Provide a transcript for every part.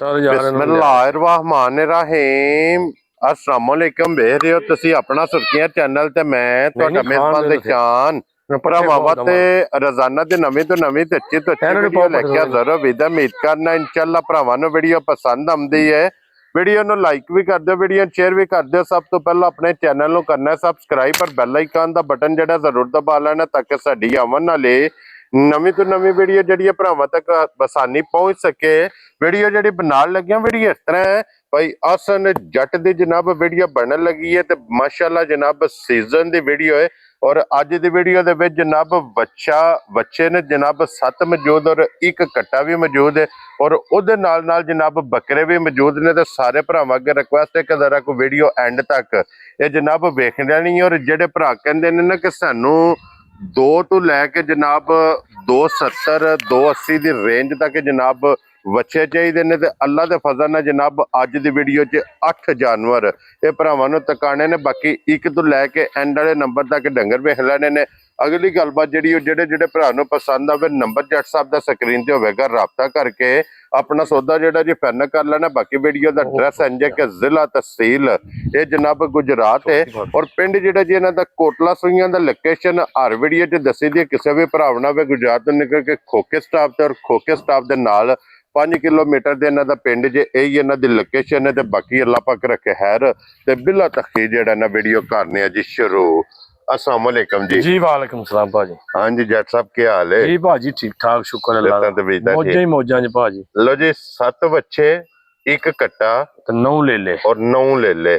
ਬਿਸਮਿल्लाहिर्रहमानिर्रहीम अस्सलाम वालेकुम ਵੇਖ ਰਹੇ ਹੋ ਤੁਸੀਂ ਆਪਣਾ ਸੁਰਖੀਆਂ ਚੈਨਲ ਤੇ ਮੈਂ ਤੁਹਾਡਾ ਮੇਜ਼ਬਾਨ ਦੇ ਚਾਨ ਭਰਾਵਾਂ ਤੇ ਰੋਜ਼ਾਨਾ ਦੇ ਨਵੇਂ ਤੋਂ ਨਵੀਂ ਤੇ ਅੱਛੀ ਤੋਂ ਅੱਛੀ ਵੀਡੀਓ ਲੈ ਕੇ ਹਾਜ਼ਰ ਹਾਂ। ਉਮੀਦ ਕਰਨਾ ਇਨਸ਼ਾਅੱਲਾ ਭਰਾਵਾਂ ਨੂੰ ਵੀਡੀਓ ਪਸੰਦ ਆਉਂਦੀ ਹੈ। ਵੀਡੀਓ ਨੂੰ ਲਾਈਕ ਵੀ ਕਰ ਦਿਓ, ਵੀਡੀਓ ਸ਼ੇਅਰ ਵੀ ਕਰ ਦਿਓ। ਸਭ ਤੋਂ ਪਹਿਲਾਂ ਆਪਣੇ ਚੈਨਲ ਨੂੰ ਕਰਨਾ ਸਬਸਕ੍ਰਾਈਬ ਪਰ ਬੈਲ ਆਈਕਨ ਦਾ ਬਟਨ ਜਿਹੜਾ ਜ਼ਰੂਰ ਦਬਾ ਲੈਣਾ ਤਾਂ ਕਿ ਸਾਡੀ ਆਉਣ ਵਾਲੀ ਨਵੀਂ ਤੋਂ ਨਵੀਂ ਵੀਡੀਓ ਜਿਹੜੀ ਭਰਾਵਾਂ ਤੱਕ ਆਸਾਨੀ ਪਹੁੰਚ ਸਕੇ। ਵੀਡੀਓ ਜਿਹੜੀ ਬਣਾਉਣ ਲੱਗਿਆ ਵੀਡੀਓ ਇਸ ਤਰ੍ਹਾਂ ਹੈ ਭਾਈ ਆਸਨ ਜੱਟ ਦੀ ਜਨਾਬ ਵੀਡੀਓ ਬਣਨ ਲੱਗੀ ਹੈ ਤੇ ਮਾਸ਼ਾਅੱਲਾ ਜਨਾਬ ਸੀਜ਼ਨ ਦੀ ਵੀਡੀਓ ਹੈ। और अज की वीडियो दे विच जनाब बच्चे ने जनाब 7 मौजूद और एक कट्टा भी मौजूद है और उहदे नाल नाल जनाब बकरे भी मौजूद ने। तो सारे भरावां अगे रिक्वेस्ट है कि जरा को वीडियो एंड तक ये जनाब वेख लेनी है। और जिहड़े भरा कहंदे ने ना कि सानू 2 तो लैके जनाब 270 280 की रेंज तक जनाब बच्चे चाहिए ने। अल्लाह के फजल ने जनाब अज की वीडियो च 8 जानवर ये भरावां नूं तकाने ने। बाकी 1 तो लैके एंड वाले नंबर तक डंगर वेख लेने ने। अगली गलबात जिहड़ी जिहड़े भरा नूं पसंद आवे नंबर जट साहब दा स्क्रीन ते होवेगा, राबता करके अपना सौदा जिहड़ा जी फाइनल कर लेना। बाकी वीडियो दा एड्रैस इंज है कि जिला तहसील ये जनाब गुजरात है और पिंड जिहड़ा जी इन्हां दा कोटला सूइयां दा लोकेशन हर वीडियो च दसी दी। किसी भी भरा ना वे गुजरात तो निकल के खोखे स्टाफ ते और खोखे स्टाफ दे नाल 5 किलोमीटर ਦੇ ਇਹਨਾਂ ਦਾ ਪਿੰਡ ਜੇ ਇਹ ਇਹਨਾਂ ਦੀ ਲੋਕੇਸ਼ਨ ਹੈ। ਤੇ ਬਾਕੀ ਅੱਲਾਹ ਪਾਕ ਰੱਖੇ ਖੈਰ ਤੇ ਬਿਲਾ ਤਖੀ ਜਿਹੜਾ ਨਾ ਵੀਡੀਓ ਕਰਨੇ ਆ ਜੀ ਸ਼ੁਰੂ। अस्सलाम वालेकुम जी। जी वालेकुम सलाम भाजी। हाँ जी जट साहब क्या हाल है जी भाजी? ठीक ठाक शुक्र अल्लाह दा। मौजा ही मौजा जी भाजी। लो जी 7 बच्चे 1 कट्टा तो 9 ले ले और 9 ले ले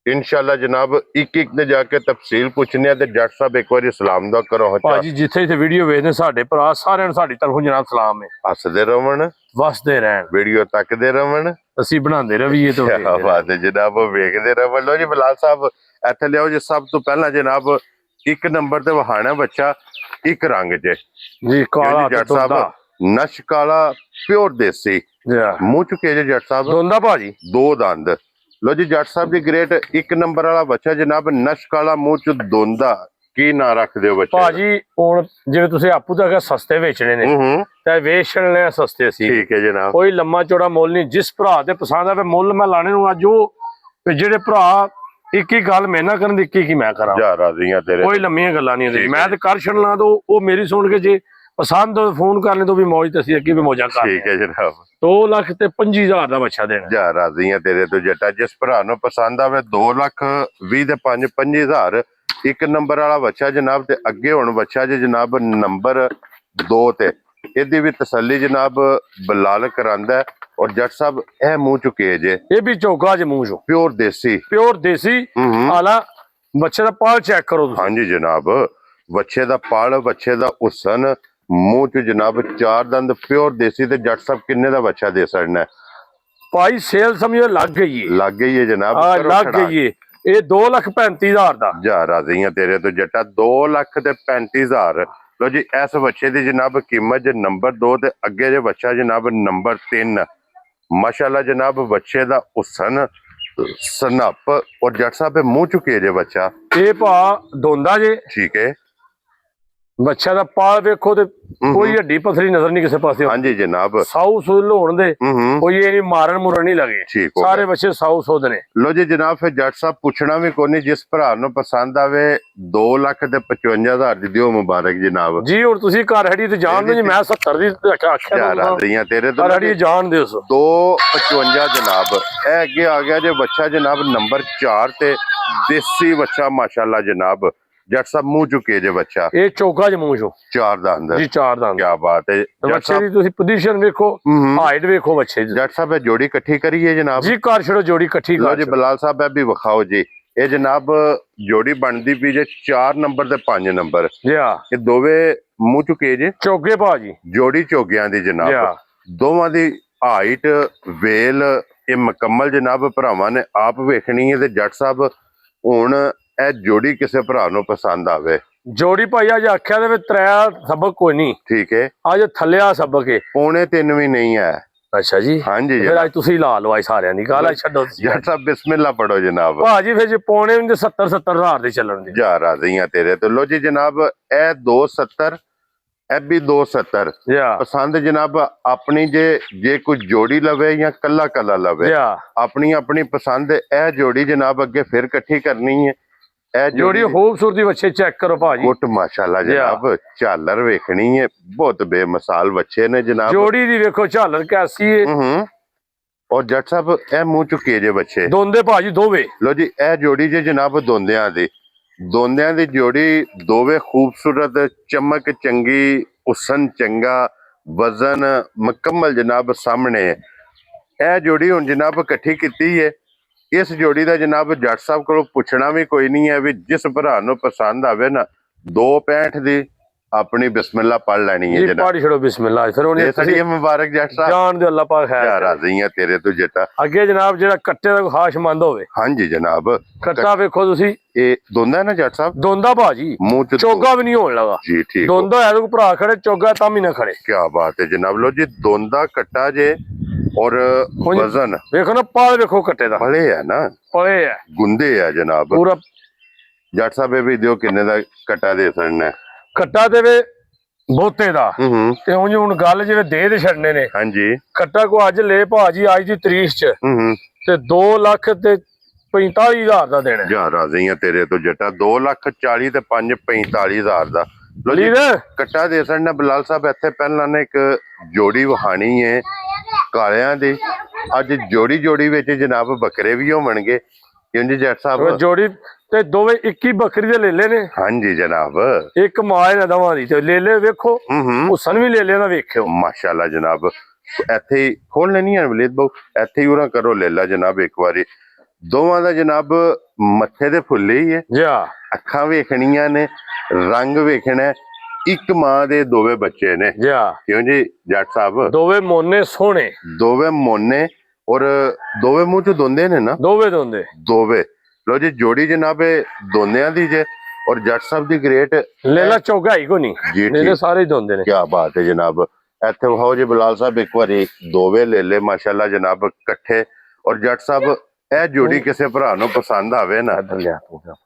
इंशाल्लाह जनाब। एक ने जाके तफसील पूछने ते जट साहब एक बार सलाम दा करो भाजी। जिथे जिथे वीडियो वेखदे साडे भरा सारिਆਂ ਨੂੰ साडी तरफों जनाब सलाम है। हसदे रहन वसदे रहन वीडियो तकदे रहन ਅਸੀਂ ਬਣਾਉਂਦੇ ਰਹੀਏ तो क्या बात है जनाब वेखदे रहन। लो जी बिलाल साहब ਇੱਥੇ ਲਿਆਓ ਜੀ। ਸਭ ਤੋਂ ਪਹਿਲਾਂ ਜਨਾਬ 1 ਨੰਬਰ ਤੇ ਵਹਾਣਾ ਬੱਚਾ ਇੱਕ ਰੰਗ ਚ ਜੀ ਕਾਲਾ ਜੱਟ ਸਾਹਿਬ ਨਸ਼ ਕਾਲਾ ਪਿਓਰ ਦੇਸੀ ਮੂੰਹ ਚੁਕੇ ਜੇ ਜੱਟ ਸਾਹਿਬ ਦੋਂਦਾ ਭਾਜੀ 2 ਦੰਦ। ਲੋ ਜੀ ਜੱਟ ਸਾਹਿਬ ਦੀ ਗ੍ਰੇਟ 1 ਨੰਬਰ ਵਾਲਾ ਬੱਚਾ ਜਨਾਬ ਨਸ਼ ਕਾਲਾ ਮੂੰਹ ਚ ਦੋਂਦਾ। ਕੀ ਨਾਂ ਰੱਖਦੇ ਹੋ ਬੱਚੇ ਭਾਜੀ? ਹੁਣ ਜਿਵੇਂ ਤੁਸੀਂ ਆਪੂ ਤਾਂ ਸਸਤੇ ਵੇਚਣੇ ਨੇ ਤੇ ਵੇਚਣੇ ਸਸਤੇ ਸੀ। ਠੀਕ ਹੈ ਜਨਾਬ। ਕੋਈ ਲੰਮਾ ਚੌੜਾ ਮੁੱਲ ਨਹੀਂ। ਜਿਸ ਭਰਾ ਦੇ ਪਸੰਦ ਆਵੇ ਮੁੱਲ ਮੈਂ ਲਾਣੇ ਨੂੰ ਅੱਜ ਉਹ ਜਿਹੜੇ ਭਰਾ ਇੱਕ ਹੀ ਗੱਲ ਮੈਂ ਨਾ ਕਰਨ ਦੀ ਇੱਕ ਹੀ ਮੈਂ ਕਰਾਂ ਜਾ ਰਾਜ਼ੀਆਂ ਤੇਰੇ ਕੋਈ ਲੰਮੀਆਂ ਗੱਲਾਂ ਨਹੀਂ ਹੁੰਦੀ। ਮੈਂ ਤੇ ਕਰ ਛੱਡਣਾ ਤੋਂ ਉਹ ਮੇਰੀ ਸੁਣ ਕੇ ਜੇ ਪਸੰਦ ਫੋਨ ਕਰਨੇ ਤੋਂ ਵੀ ਮੌਜ ਤੇ ਅਸੀਂ ਅੱਗੇ ਵੀ ਮੌਜਾਂ ਕਰ। ਠੀਕ ਹੈ ਜਨਾਬ। 2 ਲੱਖ ਤੇ 25,000 ਦਾ ਬੱਚਾ ਦੇਣਾ। ਜਾ ਰਾਜ਼ੀਆਂ ਤੇਰੇ ਤੋਂ ਜੱਟਾ। ਜਿਸ ਭਰਾ ਨੂੰ ਪਸੰਦ ਆਵੇ 2 ਲੱਖ 20 ਦੇ 25,000 1 ਨੰਬਰ ਵਾਲਾ ਬੱਚਾ ਜਨਾਬ। ਤੇ ਅੱਗੇ ਹੁਣ ਬੱਚਾ ਜੇ ਜਨਾਬ ਨੰਬਰ 2 ਤੇ ਇਹਦੀ ਵੀ ਤਸੱਲੀ ਜਨਾਬ ਬਲਾਲ ਕਰਾਂਦਾ। और जट साहब ए मुंह चुके जे ये भी चौका जे मुंह चो प्योर देसी आला बच्चे दा पाल चेक करो। हाँ जी जनाब बच्चे दा पाल बच्चे दा हुसन मुंह च जनाब 4 दंद प्योर देसी। ते जट साहब किन्ने दा बच्चा दे सकना है भाई? सेल समझो लग गई है जनाब। लग गई है। ये 2,35,000 दा। जा राज़ियां तेरे तो जट्टा 2,35,000। लो जी इस बच्चे दी जनाब कीमत जे नंबर 2 ते अगे जे बच्चा जनाब नंबर 3 माशाल्लाह जनाब। बच्चे दा हुसन सनप और जट साहब मुंह चुके जे बच्चा ये भा दोंदा जे। ठीक है। ਬੱਚਾ ਦਾ ਪਾਲ ਵੇਖੋ ਤੇ ਕੋਈ ਹੱਡੀ ਪਥਰੀ ਨਜ਼ਰ ਨਹੀਂ ਕਿਸੇ ਪਾਸੇ। ਹਾਂਜੀ ਜਨਾਬ। ਸਾਊ ਸੁਧ ਲੋਣ ਦੇ ਕੋਈ ਇਹ ਨਹੀਂ ਮਾਰਨ ਮੁਰਨ ਨਹੀਂ ਲੱਗੇ। ਸਾਰੇ ਬੱਚੇ ਸਾਊ ਸੁਧ ਨੇ। ਲੋ ਜੀ ਜਨਾਬ ਫਿਰ ਜੱਟ ਸਾਹਿਬ ਪੁੱਛਣਾ ਵੀ ਕੋਈ ਨਹੀਂ। ਜਿਸ ਭਰਾ ਨੂੰ ਪਸੰਦ ਆਵੇ 2 ਲੱਖ ਤੇ 55,000 ਦੀ ਦਿਓ ਮੁਬਾਰਕ ਜਨਾਬ ਜੀ। ਹੁਣ ਤੁਸੀਂ ਘਰ ਹੜੀ ਤੇ ਜਾਣ ਦਿਓ ਜੀ। ਮੈਂ 70 ਦੀ ਆਖਿਆ ਰਹੀਆਂ ਤੇਰੇ ਤੋਂ ਹੜੀ ਜਾਣ ਦਿਓ 255 ਜਨਾਬ। ਇਹ ਅੱਗੇ ਆ ਗਿਆ ਜੇ ਬੱਚਾ ਜਨਾਬ ਨੰਬਰ 4 ਤੇ ਦੇਸੀ ਬੱਚਾ ਮਾਸ਼ਾਅल्लाह जनाब। जट साहब मुंह चुके जे बच्चा ਇਹ ਚੌਕਾ ਜ ਮੂੰਹ ਚੋ 4 ਦੰਦ ਜੀ 4 ਦੰਦ। क्या बात है ਬੱਚੇ ਦੀ ਤੁਸੀਂ ਪੋਜੀਸ਼ਨ ਵੇਖੋ ਹਾਈਟ ਵੇਖੋ ਬੱਚੇ ਦੀ। जट साहब जोड़ी इकट्ठी करिए जनाब जी। कर छड़ो जोड़ी इकट्ठी लो जी बिलाल साहब भी विखाओ जी। ये जनाब जोड़ी बनती पी जे 4 नंबर ते 5 नंबर ये दोवे मुंह चुके जे चौके भाजी। जोड़ी चौगियां दी जनाब दोवां दी हाइट वेल ये मुकम्मल जनाब भरावां ने आप वेखनी है। ते जट साहब हुण ਇਹ ਜੋੜੀ ਕਿਸੇ ਭਰਾ ਨੂੰ ਪਸੰਦ ਆਵੇ ਜੋੜੀ ਭਾਈ ਅੱਜ ਆਖਿਆ ਦੇ ਵਿੱਚ 3 ਸਬਕ ਕੋਈ ਨਹੀਂ। ਠੀਕ ਹੈ। ਅੱਜ ਥੱਲਿਆ ਸਬਕ ਹੈ 2.25 ਵੀ ਨਹੀਂ ਹੈ। ਅੱਛਾ ਜੀ। ਹਾਂਜੀ ਫਿਰ ਅੱਜ ਤੁਸੀਂ ਲਾ ਲਓ ਸਾਰਿਆਂ ਦੀ ਗੱਲ ਛੱਡੋ। ਜੱਟ ਸਾਹਿਬ ਬਿਸਮਿਲ੍ਲਾ ਪੜੋ ਜਨਾਬ। ਭਾਜੀ ਫਿਰ ਜੇ ਪੌਣੇ ਵੀ 70,000 ਦੇ ਚੱਲਣ ਦੇ। ਜਾ ਰਾਜ਼ੀਆਂ ਤੇਰੇ ਤੋਂ। ਲੋ ਜੀ ਜਨਾਬ ਇਹ 270 ਇਹ ਵੀ 270 ਜਾ ਪਸੰਦ ਜਨਾਬ ਆਪਣੀ, ਜੇ ਕੋਈ ਜੋੜੀ ਲਵੇ ਜਾਂ ਕੱਲਾ ਕੱਲਾ ਲਵੇ, ਜਾ ਆਪਣੀ ਆਪਣੀ ਪਸੰਦ। ਇਹ ਜੋੜੀ ਜਨਾਬ ਅੱਗੇ ਫਿਰ ਇਕੱਠੀ ਕਰਨੀ ਹੈ। ਇਹ ਜੋੜੀ ਖੂਬਸੂਰਤੀ ਬੱਚੇ ਚੈੱਕ ਕਰੋ ਭਾਜੀ, ਗੁੱਟ ਮਾਸ਼ਾਅੱਲਾ ਜਨਾਬ, ਝਾਲਰ ਵੇਖਣੀ ਹੈ, ਬਹੁਤ ਬੇਮਿਸਾਲ ਬੱਚੇ ਨੇ ਜਨਾਬ। ਜੋੜੀ ਦੀ ਵੇਖੋ ਝਾਲਰ ਕੈਸੀ ਹੈ। ਔਰ ਜੱਟ ਸਾਹਿਬ ਇਹ ਮੂੰਹ ਚੁੱਕੇ ਜੇ ਬੱਚੇ ਦੋਂਦੇ ਭਾਜੀ ਦੋਵੇਂ। ਲੋ ਜੀ ਇਹ ਜੋੜੀ ਜੇ ਜਨਾਬ ਦੋਂਦਿਆਂ ਦੀ ਜੋੜੀ, ਦੋਵੇਂ ਖੂਬਸੂਰਤ, ਚਮਕ ਚੰਗੀ, ਹੁਸਨ ਚੰਗਾ, ਵਜ਼ਨ ਮੁਕੰਮਲ ਜਨਾਬ ਸਾਹਮਣੇ ਹੈ। ਇਹ ਜੋੜੀ ਹੁਣ ਜਨਾਬ ਇਕੱਠੀ ਕੀਤੀ ਹੈ। ਇਸ ਜੋੜੀ ਦਾ ਜਨਾਬ ਜੱਟ ਸਾਹਿਬ ਕੋਲੋਂ ਪੁੱਛਣਾ ਵੀ ਕੋਈ ਨਹੀਂ ਹੈ, ਵੀ ਜਿਸ ਭਰਾ ਨੂੰ ਪਸੰਦ ਆਵੇ ਨਾ 265 ਦੀ ਆਪਣੀ ਬਿਸਮਿਲ੍ਲਾ ਪੜ ਲੈਣੀ ਹੈ ਜਨਾਬ। ਪੜ ਛੜੋ ਬਿਸਮਿਲ੍ਲਾ, ਫਿਰ ਉਹਨੇ ਸੜੀ ਮੁਬਾਰਕ ਜੱਟ ਸਾਹਿਬ, ਜਾਨ ਦੇ ਅੱਲਾਹ ਪਾਕ ਹੈ। ਯਾਰ ਰਾਜ਼ੀਆਂ ਤੇਰੇ ਤੋਂ ਜੱਟਾ। ਅੱਗੇ ਜਨਾਬ ਜਿਹੜਾ ਕੱਟੇ ਦਾ ਖਾਸ਼ਮੰਦ ਹੋਵੇ। ਹਾਂਜੀ ਜਨਾਬ, ਕੱਟਾ ਵੇਖੋ ਤੁਸੀਂ, ਇਹ ਦੋਂਦਾ ਨਾ ਜੱਟ ਸਾਹਿਬ, ਦੋਂਦਾ ਭਾਜੀ, ਮੂੰਹ ਚ ਚੋਗਾ ਵੀ ਨਹੀਂ ਹੋਣ ਲਗਾ ਜੀ। ਠੀਕ, ਦੋਂਦਾ ਹੈ ਤਾਂ ਭਰਾ ਖੜੇ, ਚੋਗਾ ਤਾਂ ਵੀ ਨਾ ਖੜੇ। ਕੀ ਬਾਤ ਹੈ ਜਨਾਬ। ਲੋ ਜੀ ਦੋਂਦਾ ਕੱਟਾ ਜੇ, ਔਰ ਵਜ਼ਨ ਵੇਖੋ ਨਾ, ਪਾਲ ਵੇਖੋ ਕੱਟੇ ਦਾ, ਪਲੇ ਹੈ ਨਾ, ਪਲੇ ਹੈ ਗੁੰਦੇ ਆ ਜਨਾਬ। ਪੂਰਾ ਜੱਟ ਸਾਹਿਬ ਇਹ ਵੀ ਦਿਓ ਕਿੰਨੇ ਦਾ ਕੱਟਾ ਦੇ ਸਕਣਾ? ਕੱਟਾ ਦੇਵੇ ਬੋਤੇ ਦਾ ਤੇ ਉਂਝ ਹੁਣ ਗੱਲ ਜਿਵੇਂ ਦੇ ਛੱਡਨੇ ਨੇ। ਹਾਂਜੀ, ਕੱਟਾ ਕੋ ਅੱਜ ਲੈ ਭਾਜੀ ਅੱਜ ਦੀ ਤਰੀਕ ਚ ਤੇ 2,45,000 ਦਾ ਦੇਣਾ। ਜਾ ਰਾਜ਼ੀਆਂ ਤੇਰੇ ਤੋਂ ਜੱਟਾ, 2,40,000 ਤੇ 5,45,000 ਦਾ। ਲੋ ਜੀ ਕੱਟਾ ਦੇ ਸਕਣਾ ਬਲਾਲ ਸਾਹਿਬ। ਇੱਥੇ ਪਹਿਲਾਂ ਨੇ ਇੱਕ ਜੋੜੀ ਵਹਾਣੀ ਹੈ ਕਾਲਿਆਂ ਦੀ, ਅੱਜ ਜੋੜੀ ਵਿੱਚ ਜਨਾਬ ਬੱਕਰੇ ਵੀ ਹੋਣਗੇ ਕਿਉਂਕਿ ਜੱਟ ਸਾਹਿਬ ਜੋੜੀ ਤੇ ਦੋਵੇਂ 21 ਬੱਕਰੀ ਦੇ ਲੇਲੇ ਨੇ। ਹਾਂਜੀ ਜਨਾਬ, ਇੱਕ ਮਾਂ ਨੇ ਦਵਾਂ ਦੀ ਤੇ ਲੇਲੇ ਵੇਖੋ, ਹੁਸਨ ਵੀ ਲੇਲੇ ਦਾ ਵੇਖਿਓ ਮਾਸ਼ਾਅੱਲਾ ਜਨਾਬ। ਇੱਥੇ ਹੀ ਖੋਲ ਲੈਣੀ ਹੈ ਵਲੀਦ ਬਾਊ, ਇੱਥੇ ਹੀ ਉਹਨਾਂ ਕਰੋ ਲੇਲਾ ਜਨਾਬ ਇੱਕ ਵਾਰੀ। ਦੋਵਾਂ ਦਾ ਜਨਾਬ ਮੱਥੇ ਦੇ ਫੁੱਲੇ ਹੀ ਹੈ, ਅੱਖਾਂ ਵੇਖਣੀਆਂ ਨੇ, ਰੰਗ ਵੇਖਣਾ। ਇੱਕ ਮਾਂ ਦੇ ਦੋਵੇਂ ਬੱਚੇ ਨੇ ਕਿਉਂ ਜੀ ਜੱਟ ਸਾਹਿਬ? ਦੋਵੇਂ ਮੋਨੇ ਸੋਹਣੇ, ਦੋਵੇਂ ਮੋਨੇ, ਔਰ ਦੋਵੇਂ ਮੂੰਹ ਚ ਦੋਂਦੇ ਨੇ ਨਾ, ਦੋਵੇਂ। ਲੋ ਜੀ ਜੋੜੀ ਜਨਾਬ ਦੋਨਿਆਂ ਦੀ ਜੇ, ਔਰ ਜੱਟ ਸਾਹਿਬ ਦੀ ਗ੍ਰੇਟ ਲੇਲਾ ਚੌਗਾ ਹੀ ਕੋ ਨਹੀਂ, ਲੇਲੇ ਸਾਰੇ ਹੀ ਦੋਂਦੇ ਨੇ। ਕੀ ਬਾਤ ਹੈ ਜਨਾਬ। ਇੱਥੇ ਵਹਾਓ ਜੀ ਬਲਾਲ ਸਾਹਿਬ ਇੱਕ ਵਾਰੀ, ਦੋਵੇਂ ਲੇਲੇ ਮਾਸ਼ਾਅੱਲਾ ਜਨਾਬ ਇਕੱਠੇ। ਔਰ ਜੱਟ ਸਾਹਿਬ ਇਹ ਜੋੜੀ ਕਿਸੇ ਭਰਾ ਨੂੰ ਪਸੰਦ ਆਵੇ ਨਾ,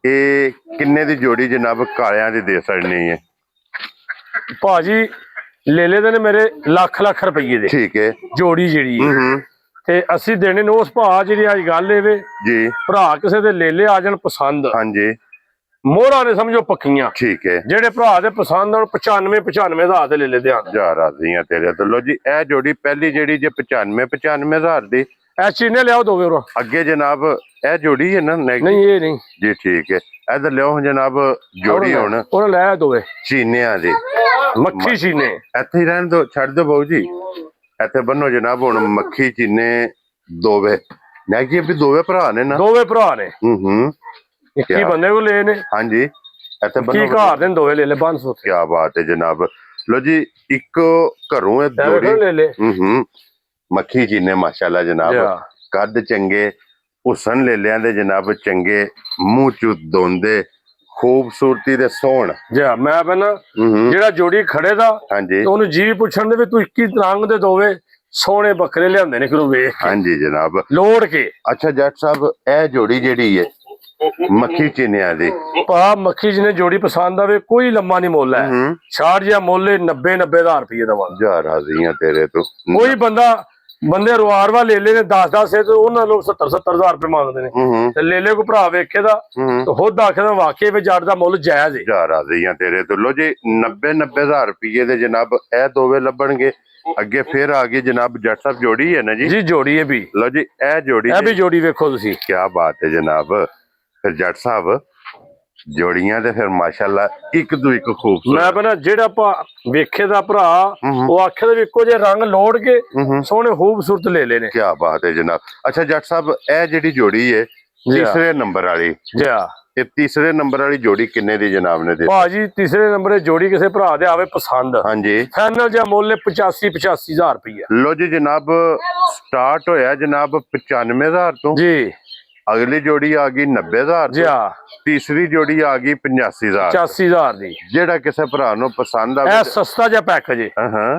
ਇਹ ਕਿੰਨੇ ਦੀ ਜੋੜੀ ਜਨਾਬ ਕਾਲਿਆਂ ਦੀ ਦੇ ਸਕਣੀ ਹੈ? ਭਾਜੀ ਲੇਲੇ ਦੇ ਨੇ ਮੇਰੇ ਲੱਖ ਰੁਪਏ ਦੇ। ਠੀਕ ਹੈ, ਜੋੜੀ ਜਿਹੜੀ ਹੈ ਤੇ ਅਸੀਂ ਦੇਣੇ ਨੇ ਉਸ ਭਾਅ ਜਿਹੜੀ ਅੱਜ ਗੱਲ ਇਹ ਵੇ ਜੀ, ਭਰਾ ਕਿਸੇ ਦੇ ਲੇਲੇ ਆ ਜਾਣ ਪਸੰਦ, ਹਾਂਜੀ ਮੋਹਰਾਂ ਨੇ ਸਮਝੋ ਪੱਕੀਆਂ। ਠੀਕ ਹੈ, ਜਿਹੜੇ ਭਰਾ ਦੇ ਪਸੰਦ ਆਉਣ 95,000 ਦੇ ਲੇਲੇ ਦੇ ਆਣ। ਜਾ ਰਾਜ਼ੀਆਂ ਤੇਰੇ ਤੋਂ। ਲੋ ਜੀ ਇਹ ਜੋੜੀ ਪਹਿਲੀ ਜਿਹੜੀ ਜੇ 95,000 ਦੀ, ਇਹ ਚੀਨੇ ਲਿਆਓ ਦੋਗੇ ਉਰੋਂ। ਅੱਗੇ ਜਨਾਬ ਇਹ ਜੋੜੀ ਹੈ ਨਾ? ਨਹੀਂ ਇਹ ਨਹੀਂ ਜੀ, ਠੀਕ ਹੈ। ਇਧਰ ਲਿਓ ਜਨਾਬ ਜੋੜੀ ਹੁਣ ਉਹ ਲੈ ਦੋਵੇ ਚੀਨਿਆਂ ਦੀ, ਮੱਖੀ ਚੀਨੇ। ਇੱਥੇ ਹੀ ਰਹਿਣ ਦੋ, ਛੱਡ ਦੋ ਬਾਊ ਜੀ, ਇੱਥੇ ਬੰਨੋ ਜਨਾਬ ਹੁਣ ਮੱਖੀ ਚੀਨੇ ਦੋਵੇਂ। ਮੈਂ ਕੀ ਵੀ ਦੋਵੇਂ ਭਰਾ ਨੇ ਨਾ? ਦੋਵੇਂ ਭਰਾ ਨੇ। ਇੱਕੀ ਬੰਦੇ ਕੋ ਲਏ ਨੇ। ਹਾਂਜੀ, ਇੱਥੇ ਬੰਨੋ ਕੀ ਘਰ ਦੇ ਦੋਵੇਂ ਲੈ ਲੈ 500। ਕੀ ਬਾਤ ਹੈ ਜਨਾਬ। ਲੋ ਜੀ ਇੱਕ ਘਰੋਂ ਇਹ ਜੋੜੀ ਲੈ ਲੈ। ਮੱਖੀ ਚੀਨੇ ਮਾਸ਼ਾਅੱਲਾ ਜਨਾਬ, ਕੱਦ ਚੰਗੇ, ਹੁਸਨ ਲੈ ਲਿਆਂ ਦੇ ਜਨਾਬ ਚੰਗੇ, ਮੂੰਹ ਚ ਦੋਂਦੇ, ਖੂਬਸੂਰਤੀ ਦੇ ਸੋਹਣ। ਮੈਂ ਪਹਿਲਾਂ ਜਿਹੜਾ ਜੋੜੀ ਖੜੇ ਦਾ, ਹਾਂਜੀ, ਉਹਨੂੰ ਜੀ ਪੁੱਛਣ ਦੇ ਵੀ ਤੂੰ 21 ਰੰਗ ਦੇ ਦੋਵੇਂ ਸੋਹਣੇ ਬੱਕਰੇ ਲਿਆਂਦੇ ਨੇ ਕਿਉਂ ਵੇਖ ਕੇ। ਹਾਂਜੀ ਜਨਾਬ, ਲੋੜ ਕੇ। ਅੱਛਾ ਜੱਟ ਸਾਹਿਬ ਇਹ ਜੋੜੀ ਜਿਹੜੀ ਹੈ ਮੱਖੀ ਚੀਨਿਆਂ ਦੀ, ਭਾ ਮੱਖੀ ਜਿਹਨੇ ਜੋੜੀ ਪਸੰਦ ਆਵੇ ਕੋਈ ਲੰਮਾ ਨਹੀਂ ਮੁੱਲ ਹੈ, 60 ਜਾਂ ਮੁੱਲ 90,000 ਰੁਪਏ ਦਾ। ਜਾ ਰਾਜ਼ੀਆਂ ਤੇਰੇ ਤੋਂ। ਕੋਈ ਬੰਦੇ ਰੁਆਰਵਾ ਲੈ ਲੈ ਨੇ 10 ਸੇ ਤੇ ਉਹਨਾਂ ਲੋਕ 70,000 ਰੁਪਏ ਮੰਗਦੇ ਨੇ, ਤੇ ਲੈ ਲੈ ਕੋ ਭਰਾ ਵੇਖੇ ਦਾ ਤੇ ਖੁਦ ਆਖਦਾ ਵਾਕਈ ਵੀ ਜੱਟ ਦਾ ਮੁੱਲ ਜਾਇਜ਼ ਹੈ। ਜਾ ਰਾਜ਼ੀਆਂ ਤੇਰੇ ਤੋਂ। ਲੋ ਜੀ 90,000 ਰੁਪਏ ਦੇ ਜਨਾਬ ਇਹ ਦੋਵੇਂ ਲੱਭਣਗੇ। ਅੱਗੇ ਫਿਰ ਆ ਗਈ ਜਨਾਬ ਜੱਟ ਸਾਹਿਬ ਜੋੜੀ ਹੈ ਨਾ ਜੀ? ਜੀ ਜੋੜੀ ਹੈ ਵੀ। ਲੋ ਜੀ ਇਹ ਜੋੜੀ, ਇਹ ਵੀ ਜੋੜੀ ਵੇਖੋ ਤੁਸੀਂ। ਕੀ ਬਾਤ ਹੈ ਜਨਾਬ। ਫਿਰ ਜੱਟ ਸਾਹਿਬ ਜੋੜੀਆਂ ਤੇ ਫਿਰ ਮਾਸ਼ਾਅੱਲਾ ਇੱਕ ਤੋਂ ਇੱਕ ਖੂਬਸੂਰਤ। ਮੈਂ ਕਹਿੰਦਾ ਜਿਹੜਾ ਆਪਾਂ ਵੇਖੇ ਦਾ ਭਰਾ ਉਹ ਆਖੇ ਦੇ ਇੱਕੋ ਜਿਹੇ ਰੰਗ ਲੋੜ ਕੇ ਸੋਹਣੇ ਖੂਬਸੂਰਤ ਲੈ ਲੈਣੇ। ਕੀ ਬਾਤ ਹੈ ਜਨਾਬ। ਅੱਛਾ ਜੱਟ ਸਾਹਿਬ ਇਹ ਜਿਹੜੀ ਜੋੜੀ ਹੈ ਤੀਸਰੇ ਨੰਬਰ ਵਾਲੀ, ਇਹ ਤੀਸਰੇ ਨੰਬਰ ਵਾਲੀ ਜੋੜੀ ਕਿੰਨੇ ਦੀ ਜਨਾਬ ਨੇ? ਭਾਜੀ ਤੀਸਰੇ ਨੰਬਰ ਦੀ ਜੋੜੀ ਕਿਸੇ ਭਰਾ ਦੇ ਆਵੇ ਪਸੰਦ, ਹਾਂਜੀ, ਫਾਈਨਲ ਜਾਂ ਮੁੱਲ 85,000 ਰੁਪਏ। ਲੋ ਜੀ ਜਨਾਬ ਸਟਾਰਟ ਹੋਇਆ ਜਨਾਬ 95,000 ਤੋਂ ਜੀ। ਅਗਲੀ ਜੋੜੀ ਆ ਗਈ 90,000 ਜੀ। ਤੀਸਰੀ ਜੋੜੀ ਆ ਗਈ 85,000 ਦੀ। ਜਿਹੜਾ ਕਿਸੇ ਭਰਾ ਨੂੰ ਪਸੰਦ ਆਵੇ। ਇਹ ਸਸਤਾ ਜਿਹਾ ਪੈਕੇਜ ਹੈ,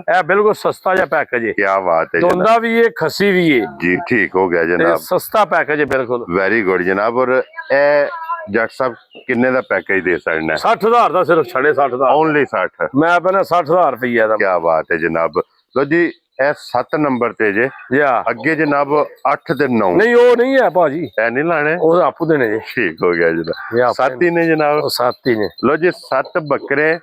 ਇਹ ਬਿਲਕੁਲ ਸਸਤਾ ਜਿਹਾ ਪੈਕੇਜ ਹੈ। ਕੀ ਬਾਤ ਹੈ। ਦੋਂਦਾ ਵੀ ਹੈ, ਖੱਸੀ ਵੀ ਹੈ ਜੀ। ਠੀਕ ਹੋ ਗਿਆ ਜਨਾਬ, ਸਸਤਾ ਪੈਕੇਜ ਹੈ ਬਿਲਕੁਲ। ਵੈਰੀ ਗੁੱਡ ਜਨਾਬ। ਔਰ ਇਹ ਜੱਟ ਸਾਹਿਬ ਕਿੰਨੇ ਦਾ ਪੈਕੇਜ ਦੇ ਸਕਣਾ? 60,000 ਦਾ ਸਿਰਫ 60,000 ਓਨਲੀ 60। ਮੈਂ ਪਹਿਲਾਂ 60,000 ਰੁਪਈਆ ਦਾ। ਕੀ ਬਾਤ ਹੈ ਜਨਾਬ। ਲੋ ਜੀ ਇਹ 7 ਨੰਬਰ ਤੇ ਜੇ ਯਾ ਅੱਗੇ ਜਨਾਬ 8 ਤੇ 9 ਨਹੀਂ ਉਹ ਨਹੀਂ ਹੈ ਭਾਜੀ, ਐ ਨਹੀਂ ਲਾਣੇ, ਉਹ ਆਪੂ ਦੇ ਨੇ ਜੀ। ਠੀਕ ਹੋ ਗਿਆ ਜਨਾਬ। ਯਾ 7 ਹੀ ਨੇ ਜਨਾਬ। ਉਹ 7 ਹੀ ਨੇ। ਲੋ ਜੀ 7 ਬੱਕਰੇ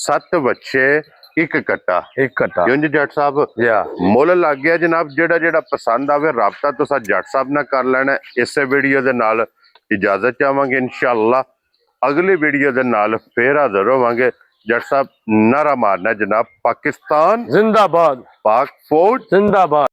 7 ਬੱਚੇ 1 ਕੱਟਾ। 1 ਕੱਟਾ ਕਿਉਂ ਜੀ ਜੱਟ ਸਾਹਿਬ? ਯਾ ਮੁੱਲ ਲੱਗ ਗਿਆ ਜਨਾਬ। ਜਿਹੜਾ ਪਸੰਦ ਆਵੇ ਰਾਬਤਾ ਤੁਸੀਂ ਜੱਟ ਸਾਹਿਬ ਨਾਲ ਕਰ ਲੈਣਾ। ਇਸੇ ਵੀਡੀਓ ਦੇ ਨਾਲ ਇਜਾਜ਼ਤ ਚਾਹਾਂਗੇ। ਇਨਸ਼ਾਅੱਲਾ ਅਗਲੀ ਵੀਡੀਓ ਦੇ ਨਾਲ ਫੇਰ ਹਾਜ਼ਰ ਹੋਵਾਂਗੇ। ਜੱਟ ਸਾਹਿਬ ਨਾਰਾ ਮਾਰਨਾ ਜਨਾਬ, ਪਾਕਿਸਤਾਨ जिंदाबाद, पाक फौज जिंदाबाद।